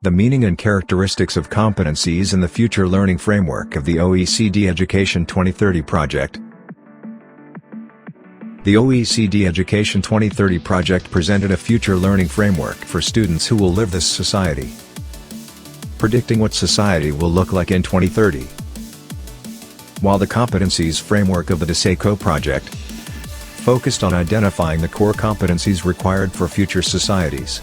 The meaning and characteristics of competencies in the future learning framework of the OECD Education 2030 project. The OECD Education 2030 project presented a future learning framework for students who will live this society. Predicting what society will look like in 2030. While the competencies framework of the DISECO project focused on identifying the core competencies required for future societies,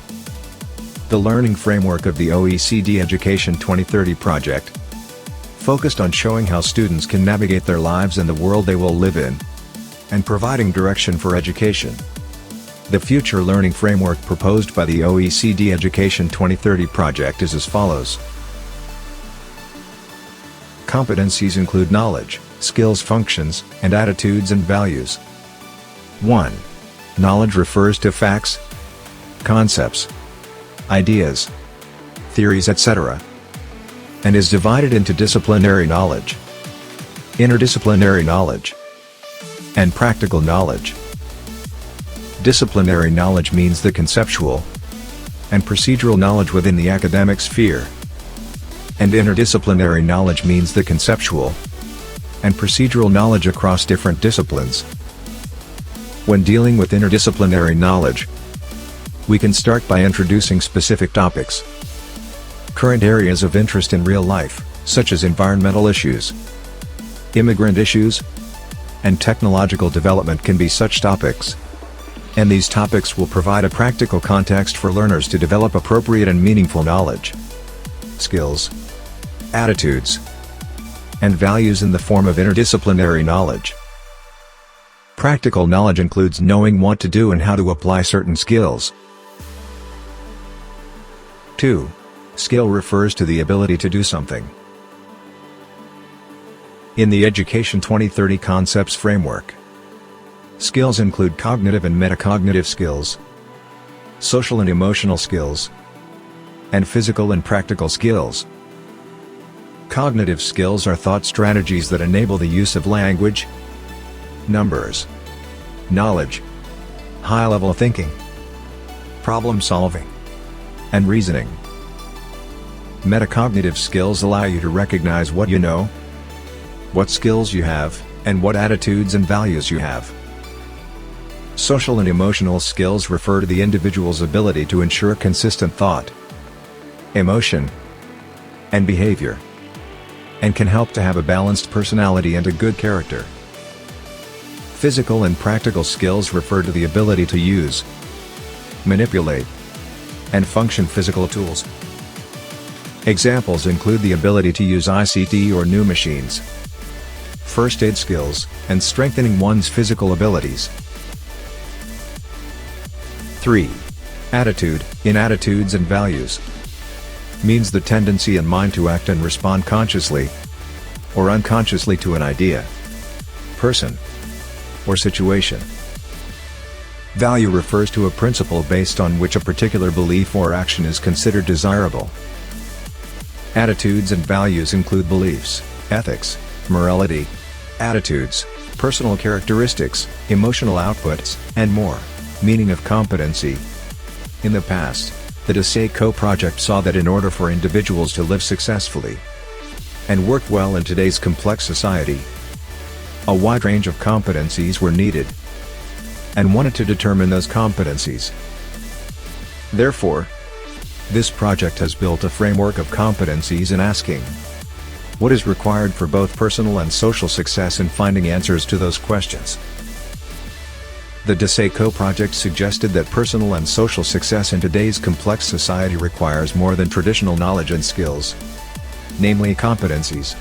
the learning framework of the OECD Education 2030 project focused on showing how students can navigate their lives and the world they will live in, and providing direction for education. The future learning framework proposed by the OECD Education 2030 project is as follows. Competencies include knowledge, skills, functions, and attitudes and values. 1. Knowledge refers to facts, concepts, ideas, theories, etc., and is divided into disciplinary knowledge, interdisciplinary knowledge, and practical knowledge. Disciplinary knowledge means the conceptual and procedural knowledge within the academic sphere, and interdisciplinary knowledge means the conceptual and procedural knowledge across different disciplines. When dealing with interdisciplinary knowledge, we can start by introducing specific topics. Current areas of interest in real life, such as environmental issues, immigrant issues, and technological development can be such topics. And these topics will provide a practical context for learners to develop appropriate and meaningful knowledge, skills, attitudes, and values in the form of interdisciplinary knowledge. Practical knowledge includes knowing what to do and how to apply certain skills. 2. Skill refers to the ability to do something. In the Education 2030 Concepts Framework, skills include cognitive and metacognitive skills, social and emotional skills, and physical and practical skills. Cognitive skills are thought strategies that enable the use of language, numbers, knowledge, high-level thinking, problem-solving, and reasoning. Metacognitive skills allow you to recognize what you know, what skills you have, and what attitudes and values you have. Social and emotional skills refer to the individual's ability to ensure consistent thought, emotion, and behavior, and can help to have a balanced personality and a good character. Physical and practical skills refer to the ability to use, manipulate, and function physical tools. Examples include the ability to use ICT or new machines, first aid skills, and strengthening one's physical abilities. 3. Attitude, in attitudes and values, means the tendency in mind to act and respond consciously or unconsciously to an idea, person, or situation. Value refers to a principle based on which a particular belief or action is considered desirable. Attitudes and values include beliefs, ethics, morality, attitudes, personal characteristics, emotional outputs, and more. Meaning of competency. In the past, the DISECO project saw that in order for individuals to live successfully and work well in today's complex society, a wide range of competencies were needed, and wanted to determine those competencies. Therefore, this project has built a framework of competencies in asking what is required for both personal and social success and finding answers to those questions. The DISECO project suggested that personal and social success in today's complex society requires more than traditional knowledge and skills, namely competencies,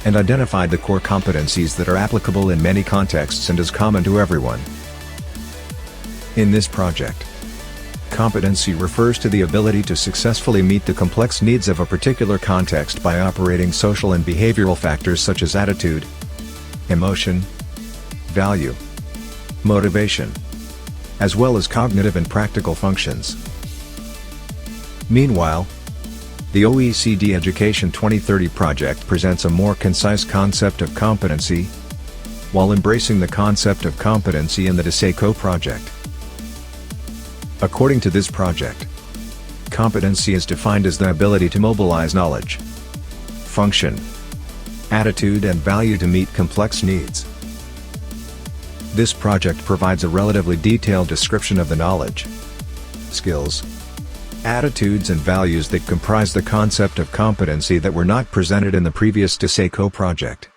and identified the core competencies that are applicable in many contexts and is common to everyone. In this project, competency refers to the ability to successfully meet the complex needs of a particular context by operating social and behavioral factors such as attitude, emotion, value, motivation, as well as cognitive and practical functions. Meanwhile, the OECD Education 2030 project presents a more concise concept of competency, while embracing the concept of competency in the DISECO project. According to this project, Competency is defined as the ability to mobilize knowledge, function, attitude and value to meet complex needs. This project provides a relatively detailed description of the knowledge, skills, attitudes and values that comprise the concept of competency that were not presented in the previous DISECO project.